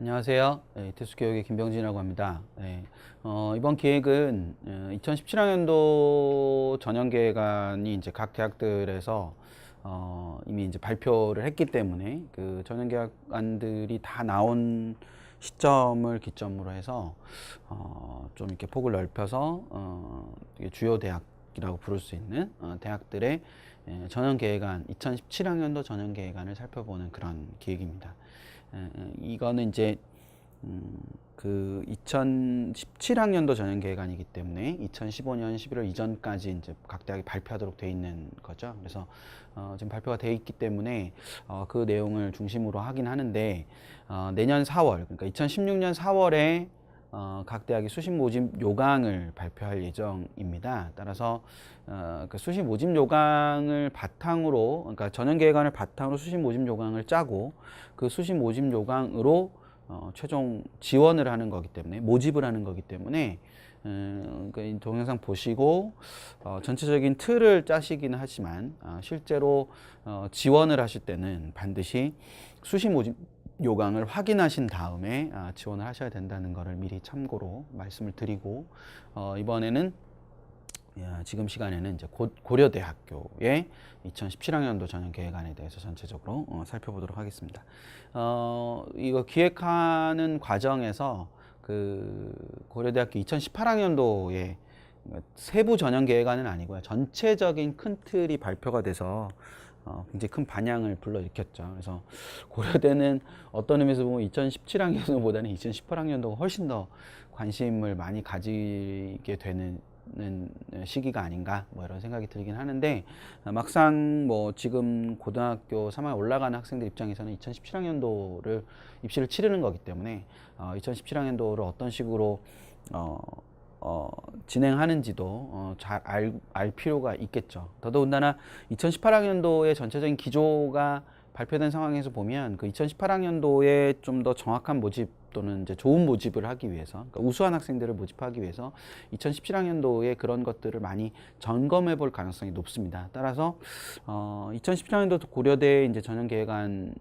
안녕하세요. 이태수 교육의 김병진이라고 합니다. 이번 기획은 2017학년도 전형계획안이 이제 각 대학들에서 이미 이제 발표를 했기 때문에 그 전형계획안들이 다 나온 시점을 기점으로 해서 좀 이렇게 폭을 넓혀서 이게 주요 대학이라고 부를 수 있는 대학들의 전형계획안, 2017학년도 전형계획안을 살펴보는 그런 기획입니다. 이거는 이제 그 2017학년도 전형계획안이기 때문에 2015년 11월 이전까지 이제 각 대학이 발표하도록 돼 있는 거죠. 그래서 지금 발표가 돼 있기 때문에 그 내용을 중심으로 하긴 하는데 내년 4월, 그러니까 2016년 4월에 각 대학이 수시 모집 요강을 발표할 예정입니다. 따라서 그 수시 모집 요강을 바탕으로, 그러니까 전형계획안을 바탕으로 수시 모집 요강을 짜고 그 수시 모집 요강으로 최종 지원을 하는 거기 때문에, 모집을 하는 거기 때문에 그 동영상 보시고 전체적인 틀을 짜시기는 하지만 실제로 지원을 하실 때는 반드시 수시 모집 요강을 확인하신 다음에 지원을 하셔야 된다는 것을 미리 참고로 말씀을 드리고, 이번에는 지금 시간에는 이제 고려대학교의 2017학년도 전형계획안에 대해서 전체적으로 살펴보도록 하겠습니다. 이거 기획하는 과정에서 그 고려대학교 2018학년도에 세부 전형계획안은 아니고요, 전체적인 큰 틀이 발표가 돼서 굉장히 큰 반향을 불러일으켰죠. 그래서 고려대는 어떤 의미에서 보면 2017학년도보다는 2018학년도가 훨씬 더 관심을 많이 가지게 되는 시기가 아닌가, 뭐 이런 생각이 들긴 하는데, 막상 뭐 지금 고등학교 3학년 올라가는 학생들 입장에서는 2017학년도를 입시를 치르는 거기 때문에 2017학년도를 어떤 식으로 진행하는지도 잘 알 필요가 있겠죠. 더더군다나 2018학년도의 전체적인 기조가 발표된 상황에서 보면 그 2018학년도에 좀 더 정확한 모집 또는 이제 좋은 모집을 하기 위해서, 그러니까 우수한 학생들을 모집하기 위해서 2017학년도에 그런 것들을 많이 점검해 볼 가능성이 높습니다. 따라서 2017학년도 고려대 이제 전형계획안을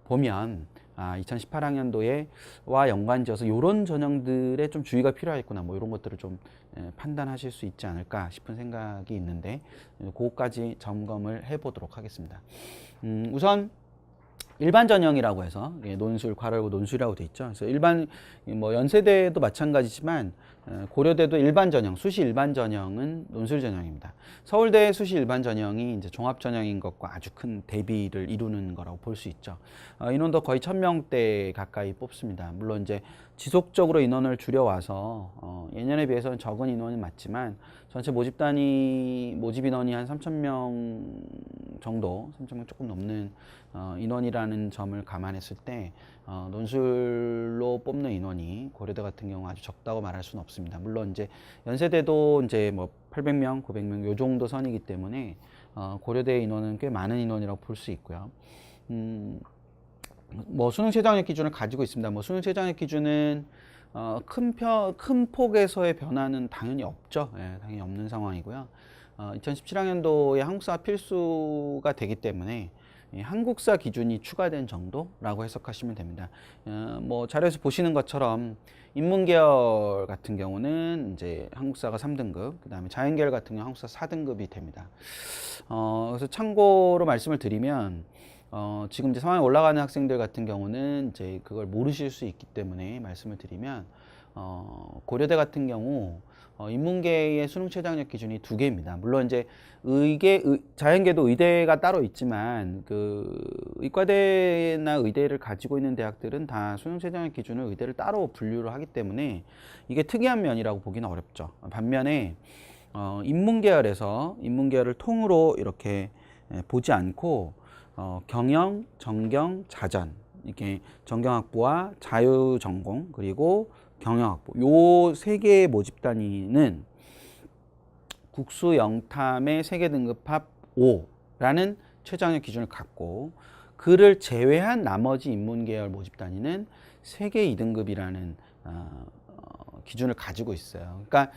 보면 2018학년도에와 연관지어서 이런 전형들에 좀 주의가 필요하겠구나, 뭐 이런 것들을 좀 판단하실 수 있지 않을까 싶은 생각이 있는데, 그것까지 점검을 해보도록 하겠습니다. 우선 일반 전형이라고 해서 논술, 괄호열고 논술이라고 돼 있죠. 그래서 일반 뭐 연세대도 마찬가지지만 고려대도 일반 전형, 수시 일반 전형은 논술 전형입니다. 서울대 수시 일반 전형이 이제 종합 전형인 것과 아주 큰 대비를 이루는 거라고 볼 수 있죠. 인원도 거의 1000명대 가까이 뽑습니다. 물론 이제 지속적으로 인원을 줄여와서 예년에 비해서는 적은 인원이 맞지만 전체 모집 인원이 한 3000명 정도, 3000명 조금 넘는 인원이라는 점을 감안했을 때 논술로 뽑는 인원이 고려대 같은 경우 아주 적다고 말할 수는 없습니다. 물론 이제 연세대도 이제 뭐 800명, 900명 요 정도 선이기 때문에 고려대 인원은 꽤 많은 인원이라고 볼 수 있고요. 뭐 수능 최저학력 기준을 가지고 있습니다. 뭐 수능 최저학력 기준은 큰 폭에서의 변화는 당연히 없죠. 당연히 없는 상황이고요. 2017학년도에 한국사 필수가 되기 때문에 한국사 기준이 추가된 정도라고 해석하시면 됩니다. 뭐 자료에서 보시는 것처럼 인문계열 같은 경우는 이제 한국사가 3등급, 그 다음에 자연계열 같은 경우 한국사 4등급이 됩니다. 그래서 참고로 말씀을 드리면 지금 이제 상황에 올라가는 학생들 같은 경우는 이제 그걸 모르실 수 있기 때문에 말씀을 드리면, 고려대 같은 경우 인문계의 수능 최저학력 기준이 2개입니다. 물론 이제 자연계도 의대가 따로 있지만 그 의과대나 의대를 가지고 있는 대학들은 다 수능 최저학력 기준을 의대를 따로 분류를 하기 때문에 이게 특이한 면이라고 보기는 어렵죠. 반면에 인문계열을 통으로 이렇게 보지 않고 경영, 정경, 자전, 이렇게 정경학부와 자유전공 그리고 경영학부 요 세 개의 모집 단위는 국수 영탐의 세계 등급 합 5라는 최저학력 기준을 갖고, 그를 제외한 나머지 인문계열 모집 단위는 세계 2등급이라는 기준을 가지고 있어요. 그러니까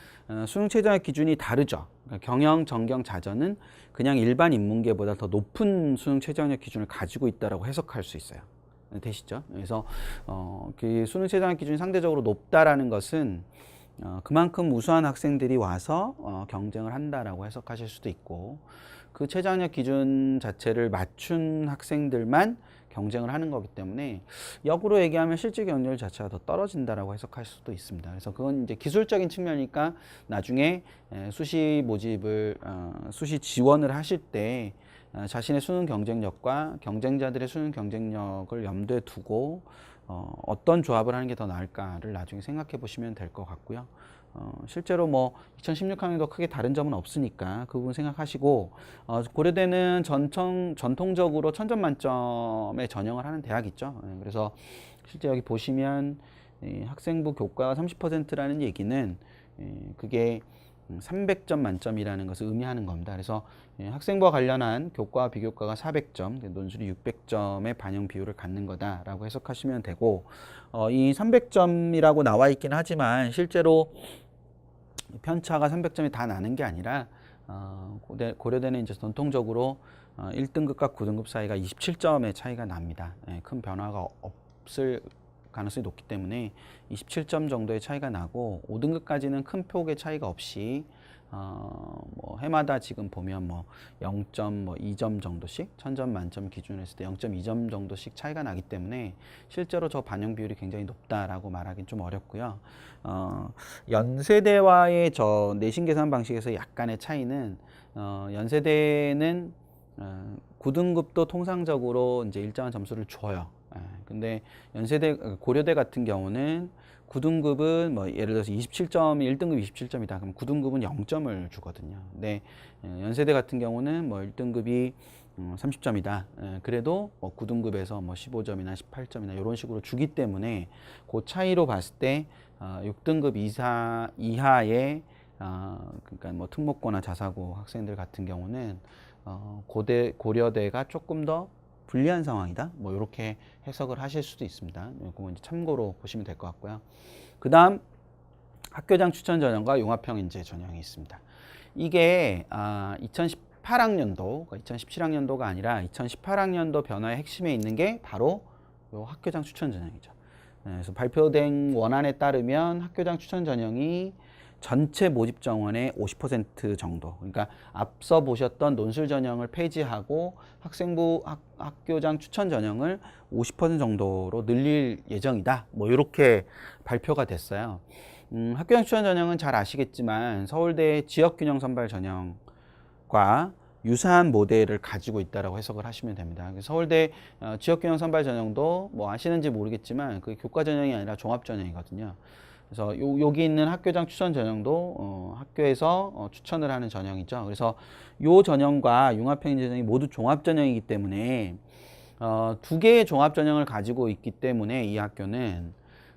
수능 최저학력 기준이 다르죠. 그러니까 경영, 정경, 자전은 그냥 일반 인문계보다 더 높은 수능 최저학력 기준을 가지고 있다라고 해석할 수 있어요. 되시죠. 그래서 그 수능 최저학력 기준이 상대적으로 높다라는 것은 그만큼 우수한 학생들이 와서 경쟁을 한다라고 해석하실 수도 있고, 그 최저학력 기준 자체를 맞춘 학생들만 경쟁을 하는 거기 때문에 역으로 얘기하면 실질 경쟁률 자체가 더 떨어진다라고 해석할 수도 있습니다. 그래서 그건 이제 기술적인 측면이니까 나중에 수시 모집을 수시 지원을 하실 때 자신의 수능 경쟁력과 경쟁자들의 수능 경쟁력을 염두에 두고 어떤 조합을 하는 게 더 나을까를 나중에 생각해 보시면 될 것 같고요. 실제로 뭐 2016학년도 크게 다른 점은 없으니까 그 부분 생각하시고, 고려대는 전통적으로 천점 만점에 전형을 하는 대학이 있죠. 그래서 실제 여기 보시면 이 학생부 교과가 30%라는 얘기는 그게 300점 만점이라는 것을 의미하는 겁니다. 그래서 학생부와 관련한 교과와 비교과가 400점, 논술이 600점의 반영 비율을 갖는 거다라고 해석하시면 되고, 이 300점이라고 나와 있긴 하지만 실제로 편차가 300점이 다 나는 게 아니라 고려대는 이제 전통적으로 1등급과 9등급 사이가 27점의 차이가 납니다. 큰 변화가 없을 가능성이 높기 때문에 27점 정도의 차이가 나고, 5등급까지는 큰 폭의 차이가 없이 뭐 해마다 지금 보면 뭐 0.2점 정도씩, 1000점 만점 기준으로 했을 때 0.2점 정도씩 차이가 나기 때문에 실제로 저 반영 비율이 굉장히 높다라고 말하기는 좀 어렵고요. 연세대와의 저 내신 계산 방식에서 약간의 차이는, 연세대는 9등급도 통상적으로 이제 일정한 점수를 줘요. 근데 고려대 같은 경우는 9등급은 뭐 예를 들어서 27점이 1등급이 27점이다. 그럼 9등급은 0점을 주거든요. 근데 연세대 같은 경우는 뭐 1등급이 30점이다. 그래도 뭐 9등급에서 뭐 15점이나 18점이나 이런 식으로 주기 때문에 그 차이로 봤을 때 6등급 이하의 그러니까 뭐 특목고나 자사고 학생들 같은 경우는 고려대가 조금 더 불리한 상황이다. 뭐 이렇게 해석을 하실 수도 있습니다. 그건 이제 참고로 보시면 될 것 같고요. 그 다음 학교장 추천 전형과 융합형 인재 전형이 있습니다. 이게 2018학년도, 2017학년도가 아니라 2018학년도 변화의 핵심에 있는 게 바로 요 학교장 추천 전형이죠. 그래서 발표된 원안에 따르면 학교장 추천 전형이 전체 모집 정원의 50% 정도, 그러니까 앞서 보셨던 논술 전형을 폐지하고 학생부 학교장 추천 전형을 50% 정도로 늘릴 예정이다. 뭐 이렇게 발표가 됐어요. 학교장 추천 전형은 잘 아시겠지만 서울대 지역균형 선발 전형과 유사한 모델을 가지고 있다라고 해석을 하시면 됩니다. 서울대 지역균형 선발 전형도 뭐 아시는지 모르겠지만 그 교과 전형이 아니라 종합 전형이거든요. 그래서 여기 있는 학교장 추천 전형도 학교에서 추천을 하는 전형이죠. 그래서 요 전형과 융합형 인재 전형이 모두 종합 전형이기 때문에 두 개의 종합 전형을 가지고 있기 때문에 이 학교는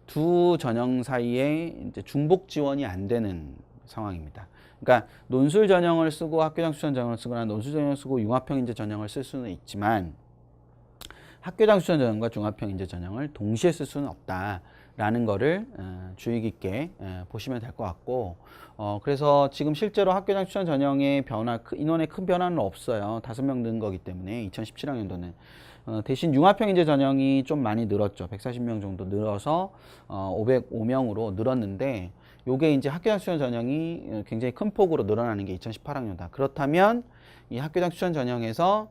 두 전형 사이에 이제 중복 지원이 안 되는 상황입니다. 그러니까 논술 전형을 쓰고 학교장 추천 전형을 쓰거나 논술 전형을 쓰고 융합형 인재 전형을 쓸 수는 있지만 학교장 추천 전형과 종합형 인재 전형을 동시에 쓸 수는 없다라는 거를 주의 깊게 보시면 될 것 같고, 그래서 지금 실제로 학교장 추천 전형의 인원의 큰 변화는 없어요. 5명 는 거기 때문에 2017학년도는. 대신 융합형 인재 전형이 좀 많이 늘었죠. 140명 정도 늘어서 505명으로 늘었는데, 요게 이제 학교장 추천 전형이 굉장히 큰 폭으로 늘어나는 게 2018학년이다. 그렇다면 이 학교장 추천 전형에서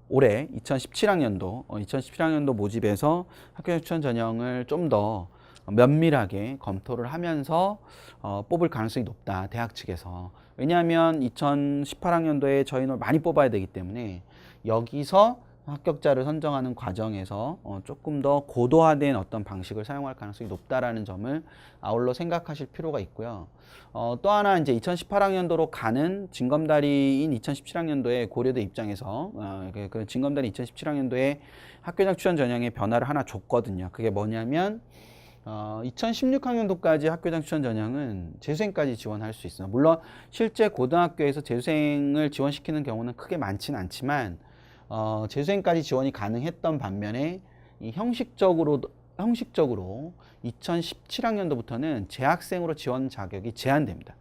올해 2017학년도 모집에서 학교장 추천 전형을 좀 더 면밀하게 검토를 하면서 뽑을 가능성이 높다, 대학 측에서. 왜냐하면 2018학년도에 저희 인원을 많이 뽑아야 되기 때문에 여기서 합격자를 선정하는 과정에서 조금 더 고도화된 어떤 방식을 사용할 가능성이 높다라는 점을 아울러 생각하실 필요가 있고요. 또 하나 이제 2018학년도로 가는 징검다리인 2017학년도에 고려대 입장에서 그 징검다리 2017학년도에 학교장 추천 전형의 변화를 하나 줬거든요. 그게 뭐냐면 2016학년도까지 학교장 추천 전형은 재수생까지 지원할 수 있어요. 물론 실제 고등학교에서 재수생을 지원시키는 경우는 크게 많지는 않지만 재수생까지 지원이 가능했던 반면에 이 형식적으로 2017학년도부터는 재학생으로 지원 자격이 제한됩니다.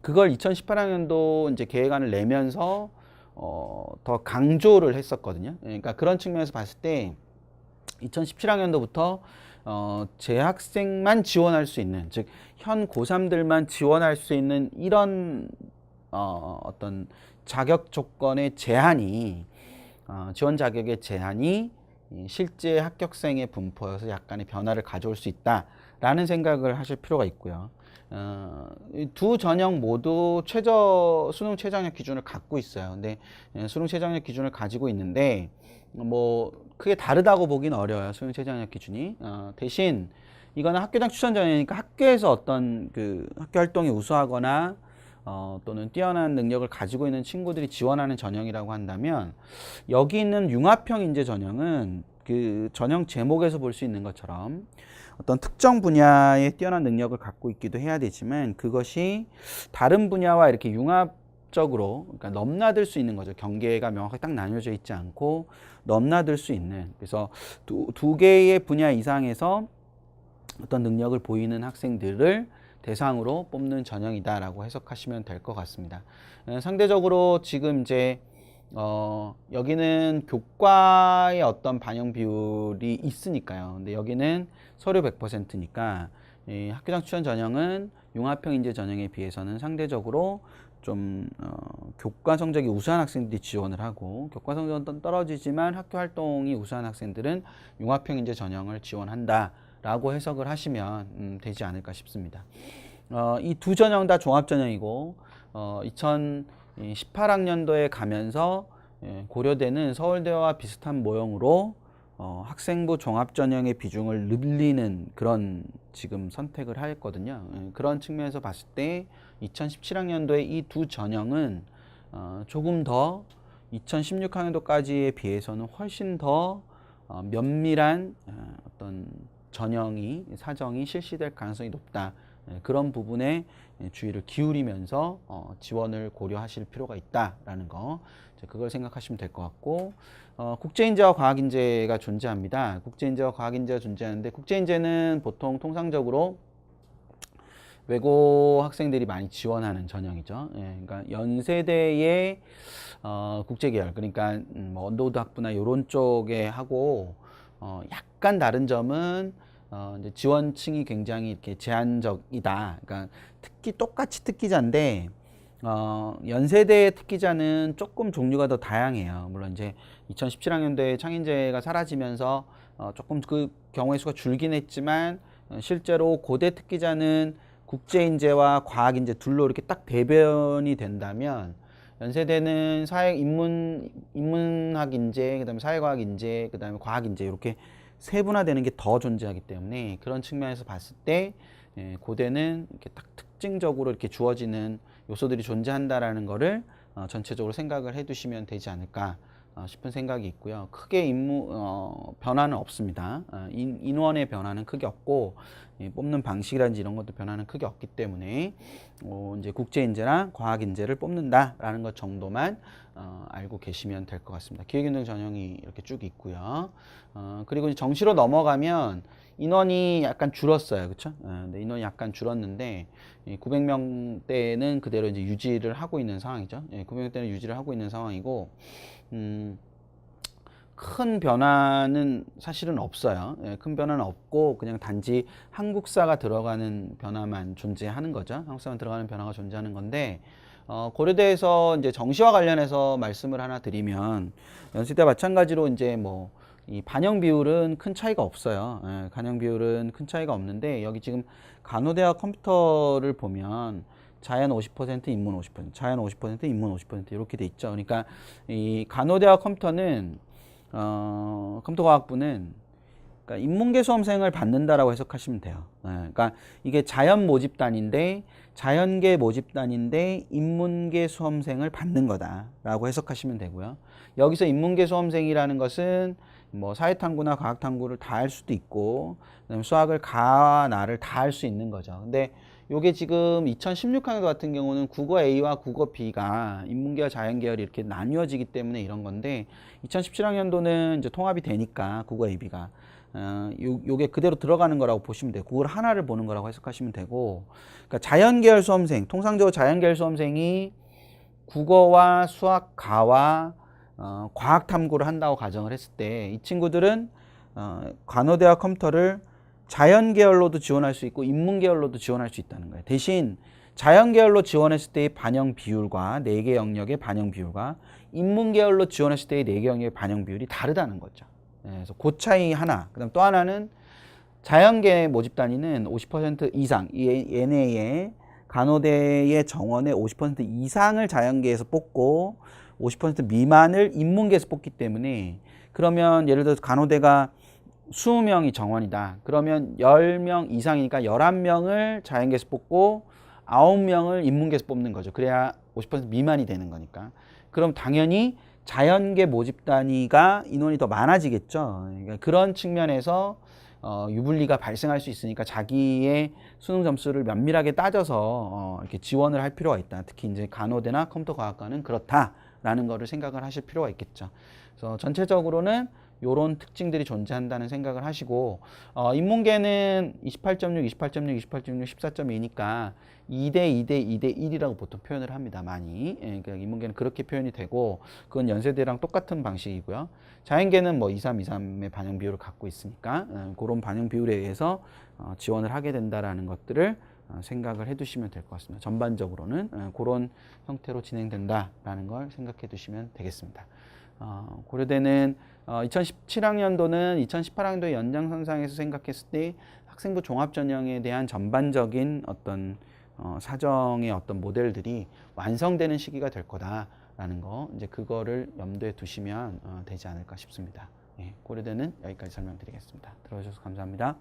그걸 2018학년도 이제 계획안을 내면서 더 강조를 했었거든요. 그러니까 그런 측면에서 봤을 때 2017학년도부터 재학생만 지원할 수 있는, 즉 현 고3들만 지원할 수 있는 이런 어떤 자격 조건의 제한이 지원 자격의 제한이 실제 합격생의 분포에서 약간의 변화를 가져올 수 있다라는 생각을 하실 필요가 있고요. 두 전형 모두 수능 최저학력 기준을 갖고 있어요. 근데 수능 최저학력 기준을 가지고 있는데 뭐 크게 다르다고 보기는 어려워요. 수능 최저학력 기준이. 대신 이거는 학교장 추천 전형이니까 학교에서 어떤 그 학교 활동에 우수하거나 또는 뛰어난 능력을 가지고 있는 친구들이 지원하는 전형이라고 한다면, 여기 있는 융합형 인재 전형은 그 전형 제목에서 볼 수 있는 것처럼 어떤 특정 분야에 뛰어난 능력을 갖고 있기도 해야 되지만, 그것이 다른 분야와 이렇게 융합적으로, 그러니까 넘나들 수 있는 거죠. 경계가 명확하게 딱 나뉘어져 있지 않고 넘나들 수 있는, 그래서 두 개의 분야 이상에서 어떤 능력을 보이는 학생들을 대상으로 뽑는 전형이다라고 해석하시면 될 것 같습니다. 상대적으로 지금 이제 여기는 교과의 어떤 반영 비율이 있으니까요. 근데 여기는 서류 100%니까 학교장 추천 전형은 융합형 인재 전형에 비해서는 상대적으로 좀 교과 성적이 우수한 학생들이 지원을 하고, 교과 성적은 떨어지지만 학교 활동이 우수한 학생들은 융합형 인재 전형을 지원한다 라고 해석을 하시면 되지 않을까 싶습니다. 이 두 전형 다 종합 전형이고 2018학년도에 가면서 고려대는 서울대와 비슷한 모형으로 학생부 종합 전형의 비중을 늘리는 그런 지금 선택을 하였거든요. 그런 측면에서 봤을 때 2017학년도에 이 두 전형은 조금 더 2016학년도까지에 비해서는 훨씬 더 면밀한 어떤 사정이 실시될 가능성이 높다. 그런 부분에 주의를 기울이면서 지원을 고려하실 필요가 있다라는 거, 그걸 생각하시면 될 것 같고, 국제인재와 과학인재가 존재합니다. 국제인재와 과학인재가 존재하는데, 국제인재는 보통 통상적으로 외고 학생들이 많이 지원하는 전형이죠. 그러니까 연세대의 국제계열, 그러니까 뭐 언더우드 학부나 이런 쪽에 하고 약간 다른 점은 이제 지원층이 굉장히 이렇게 제한적이다. 그러니까 똑같이 특기자인데 연세대의 특기자는 조금 종류가 더 다양해요. 물론 이제 2017학년도에 창인제가 사라지면서 조금 그 경우의 수가 줄긴 했지만, 실제로 고대 특기자는 국제인재와 과학인재 둘로 이렇게 딱 대변이 된다면, 연세대는 인문학인재, 그다음에 사회과학인재, 그다음에 과학인재 이렇게 세분화되는 게 더 존재하기 때문에, 그런 측면에서 봤을 때 고대는 이렇게 딱 특징적으로 이렇게 주어지는 요소들이 존재한다라는 거를 전체적으로 생각을 해두시면 되지 않을까 싶은 생각이 있고요. 크게 변화는 없습니다. 인원의 변화는 크게 없고, 뽑는 방식이라든지 이런 것도 변화는 크게 없기 때문에 이제 국제인재랑 과학인재를 뽑는다라는 것 정도만 알고 계시면 될 것 같습니다. 기획윤등 전형이 이렇게 쭉 있고요. 그리고 이제 정시로 넘어가면 인원이 약간 줄었어요, 그렇죠? 근데 인원이 약간 줄었는데 900명대는 그대로 이제 유지를 하고 있는 상황이죠. 900명대는 유지를 하고 있는 상황이고, 큰 변화는 사실은 없어요. 큰 변화는 없고, 그냥 단지 한국사가 들어가는 변화만 존재하는 거죠. 한국사가 들어가는 변화가 존재하는 건데, 고려대에서 이제 정시와 관련해서 말씀을 하나 드리면, 연세대 마찬가지로 이제 뭐 이 반영 비율은 큰 차이가 없어요. 반영 비율은 큰 차이가 없는데, 여기 지금 간호대학 컴퓨터를 보면 자연 50%, 인문 50%, 자연 50%, 인문 50% 이렇게 돼 있죠. 그러니까 이 간호대학 컴퓨터는 컴퓨터과학부는 그러니까 인문계 수험생을 받는다라고 해석하시면 돼요. 그러니까 이게 자연 모집단인데, 자연계 모집단인데 인문계 수험생을 받는 거다라고 해석하시면 되고요. 여기서 인문계 수험생이라는 것은 뭐 사회탐구나 과학탐구를 다 할 수도 있고, 그다음에 수학을 가와 나를 다 할 수 있는 거죠. 근데 요게 지금 2016학년 같은 경우는 국어 A와 국어 B가 인문계와 자연계열이 이렇게 나뉘어지기 때문에 이런 건데, 2017학년도는 이제 통합이 되니까 국어 A, B가 요게 그대로 들어가는 거라고 보시면 돼요. 그걸 하나를 보는 거라고 해석하시면 되고, 그러니까 자연계열 수험생, 통상적으로 자연계열 수험생이 국어와 수학, 가와 과학 탐구를 한다고 가정을 했을 때, 이 친구들은 간호대와 컴퓨터를 자연 계열로도 지원할 수 있고 인문 계열로도 지원할 수 있다는 거예요. 대신 자연 계열로 지원했을 때의 반영 비율과 4개 영역의 반영 비율과 인문 계열로 지원했을 때의 4개 영역의 반영 비율이 다르다는 거죠. 그래서 그 차이 하나. 그다음 또 하나는 자연계 모집 단위는 50% 이상, 얘네의 간호대의 정원의 50% 이상을 자연계에서 뽑고 50% 미만을 인문계에서 뽑기 때문에, 그러면 예를 들어서 간호대가 20명이 정원이다. 그러면 10명 이상이니까 11명을 자연계에서 뽑고 9명을 인문계에서 뽑는 거죠. 그래야 50% 미만이 되는 거니까. 그럼 당연히 자연계 모집 단위가 인원이 더 많아지겠죠. 그러니까 그런 측면에서 유불리가 발생할 수 있으니까 자기의 수능 점수를 면밀하게 따져서 이렇게 지원을 할 필요가 있다. 특히 이제 간호대나 컴퓨터과학과는 그렇다라는 거를 생각을 하실 필요가 있겠죠. 그래서 전체적으로는 요런 특징들이 존재한다는 생각을 하시고, 인문계는 28.6, 28.6, 28.6, 14.2니까 2대 2대 2대 1이라고 보통 표현을 합니다. 많이. 예, 그러니까 인문계는 그렇게 표현이 되고, 그건 연세대랑 똑같은 방식이고요. 자연계는 뭐 23, 23의 반영 비율을 갖고 있으니까 그런 반영 비율에 의해서 지원을 하게 된다라는 것들을 생각을 해 두시면 될 것 같습니다. 전반적으로는 그런 형태로 진행된다라는 걸 생각해 두시면 되겠습니다. 고려대는 2017학년도는 2018학년도의 연장선상에서 생각했을 때 학생부 종합전형에 대한 전반적인 어떤 사정의 어떤 모델들이 완성되는 시기가 될 거다라는 거, 이제 그거를 염두에 두시면 되지 않을까 싶습니다. 예, 고려대는 여기까지 설명드리겠습니다. 들어주셔서 감사합니다.